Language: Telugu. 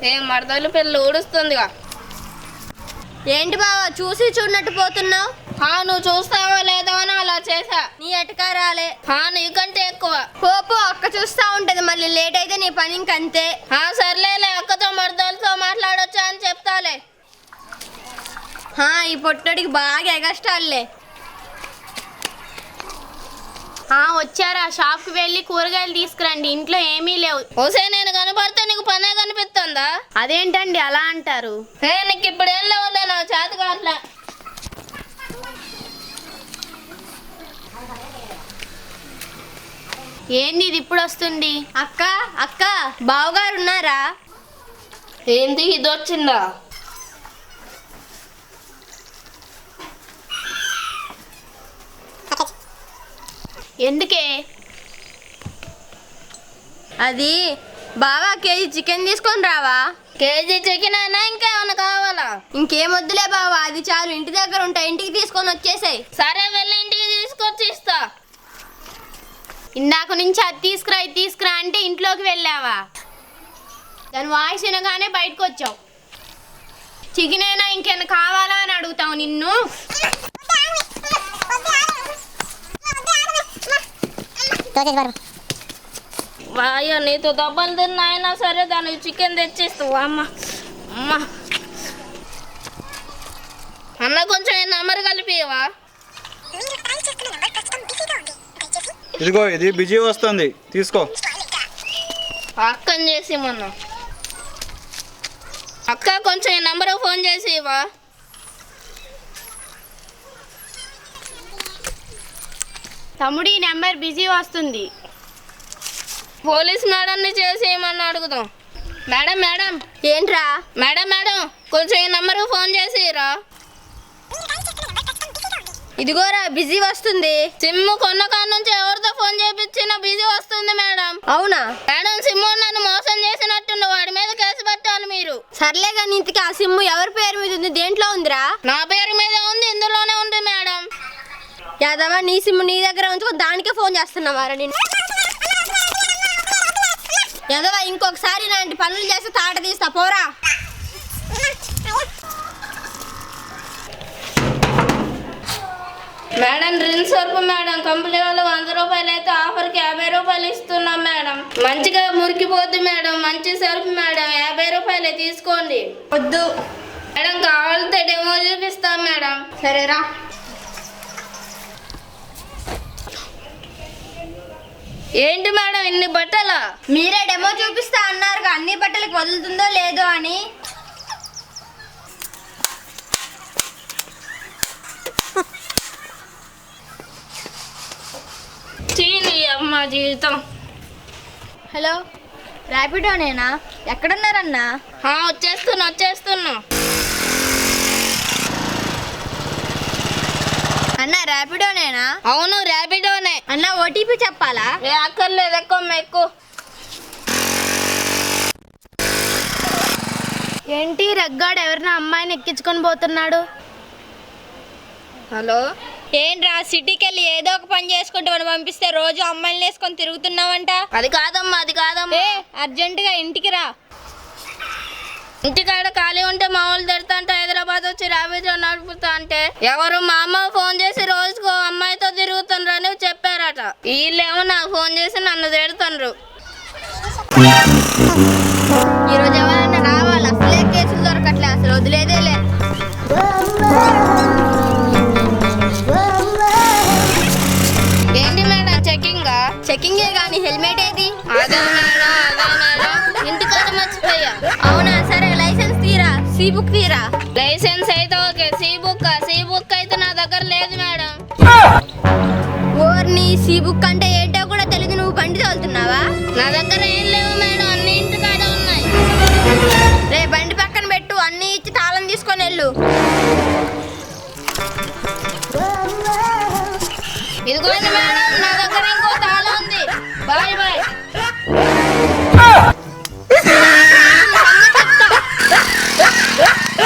ఏం మరదలు పిల్ల ఊడుస్తుందిగా. ఏంటి బావా చూసి చూడనట్టు పోతున్నావు? నువ్వు చూస్తావో లేదో అని అలా చేసా. నీ ఎటకారాలే. నీకంటే ఎక్కువ. పోపు అక్క చూస్తా ఉంటది, మళ్ళీ లేట్ అయితే నీ పని ఇంకంతే. సర్లేలే, అక్కతో మరదలతో మాట్లాడొచ్చా అని చెప్తాలే. ఈ పొట్టడికి బాగా ఎగస్టాలే. వచ్చారా? షాప్కి వెళ్ళి కూరగాయలు తీసుకురండి, ఇంట్లో ఏమీ లేవు. ఓసే, నేను కనపడితే నీకు పనే కనిపిస్తుందా? అదేంటండి అలా అంటారు? నీకు ఇప్పుడు ఏం లేవులే, నా చేతగా అట్లా. ఏంది ఇది ఇప్పుడు వస్తుంది? అక్క అక్క, బావగారు ఉన్నారా? ఏంది ఇది వచ్చిందా? ఎందుకే? అది బావా కేజీ చికెన్ తీసుకొని రావా? కేజీ చికెన్ అయినా ఇంకేమన్నా కావాలా? ఇంకేం వద్దులే బావా, అది చాలు. ఇంటి దగ్గర ఉంటాయి, ఇంటికి తీసుకొని వచ్చేసాయి. సరే, వెళ్ళి ఇంటికి తీసుకొచ్చి ఇస్తా. ఇందాక నుంచి అది తీసుకురా ఇది తీసుకురా అంటే ఇంట్లోకి వెళ్ళావా? దాని వాయిస్ వినగానే బయటకు వచ్చావు. చికెన్ అయినా ఇంకేమైనా కావాలా అని అడుగుతావు నిన్ను. వాయ్యో, నీతో దెబ్బలు తిన్నా అయినా సరే దానికి చికెన్ తెచ్చిస్తావు. అమ్మ అమ్మ అన్న, కొంచెం నెంబర్ కలిపివా? ఇదిగో, ఇది బిజీ వస్తుంది, తీసుకో. అక్కని చేసి మొన్న అక్క, కొంచెం ఈ నెంబర్ ఫోన్ చేసి ఇవా? తమ్ముడు, ఈ నెంబర్ బిజీ వస్తుంది. పోలీస్ మేడంని చేసి ఏమన్నా అడుగుదాం. Madam madam. ఏంట్రా? మేడం మేడం, కొంచెం ఈ నెంబర్ ఫోన్ చేసిరా. ఇదిగోరా, బిజీ వస్తుంది. సిమ్ కొన్న కాడ నుంచి ఎవరితో ఫోన్ చేపించినా బిజీ వస్తుంది మేడం. అవునా మేడం? సిమ్ నన్ను మోసం చేసినట్టుండు, వాడి మీద కేసు పెట్టాలి మీరు. సర్లే కానీ ఇంతకీ ఆ సిమ్ ఎవరి పేరు మీద ఉంది? దేంట్లో ఉందిరా? నా పేరు మీద ఉంది, ఇందులోనే ఉంది మేడం. యాదవా, నీ సిమ్ నీ దగ్గర ఉంచుకొని దానికే ఫోన్ చేస్తున్నావారా నేను? యాదవా, ఇంకొకసారి ఇలాంటి పనులు చేస్తే తాట తీస్తా, పోరా. మేడం, డ్రిల్ సరుపు మేడం. కంపెనీ వాళ్ళు 100 రూపాయలు అయితే ఆఫర్కి 50 రూపాయలు ఇస్తున్నాం మేడం. మంచిగా మురికిపోద్ది మేడం, మంచి సరుపు మేడం. 50 రూపాయలే తీసుకోండి. వద్దు మేడం, కావాలంటే డెమో చూపిస్తాం మేడం. సరేరా. ఏంటి మేడం ఇన్ని బట్టలా? మీరే డెమో చూపిస్తా అన్నారుగా, అన్ని బట్టలకు వదులుతుందో లేదో అని. చీని అమ్మ జీవితం. హలో, ర్యాపిడోనేనా? ఎక్కడున్నారన్నా? వచ్చేస్తున్నా. అన్న, ర్యాపిడోనేనా? అవును, ర్యాపిడోనే. అన్న, ఓటీపీ చెప్పాలా? అక్కర్లేదు, ఎక్కువ. ఏంటి రగ్గాడు ఎవరిన అమ్మాయిని ఎక్కించుకొని పోతున్నాడు? హలో, ఏంట్రా, సిటీకి వెళ్ళి ఏదో ఒక పని చేసుకుంటూ మనం పంపిస్తే రోజు అమ్మాయిని వేసుకొని తిరుగుతున్నావంట. అది కాదమ్మా. అర్జెంటుగా ఇంటికి రా. ఇంటికాడ ఖాళీ ఉంటే మా వాళ్ళు తిడతాంటే హైదరాబాద్ వచ్చి ర్యాపిడో నడుపుతా అంటే ఎవరు మా అమ్మ ఫోన్ చేసి రోజుకో అమ్మాయితో తిరుగుతుండ్రు అని చెప్పారట. వీళ్ళేమో నాకు ఫోన్ చేసి నన్ను తిడుతుండ్రు. ఈరోజు ఎవరైనా రావాలి, అసలే కేసులు దొరకట్లే, అసలు వదిలేదేలే. ఏంటి మేడం, చెకింగే కానీ హెల్మెట్ ఏది? అదే మేడం, ఇంటికాడ మర్చిపోయా. అవునా, సరే లైసెన్స్ తీరా, సి బుక్ తీరా. లైసెన్స్ అయితే ఓకే, సి బుక్ అయితే నా దగ్గర లేదు మేడం. ఓర్ని, సి బుక్ అంటే ఏంటో కూడా తెలియదు, నువ్వు బండి తోలుతున్నావా? నా దగ్గర ఏం లేవు మేడం, అన్ని ఇంటికాడ ఉన్నాయి. రే, బండి పక్కన పెట్టు, అన్ని ఇచ్చి తాళం తీసుకొని వెళ్ళు. ఇదిగోండి మేడం, నా దగ్గర ఇంకో తాళం ఉంది. బాయ్.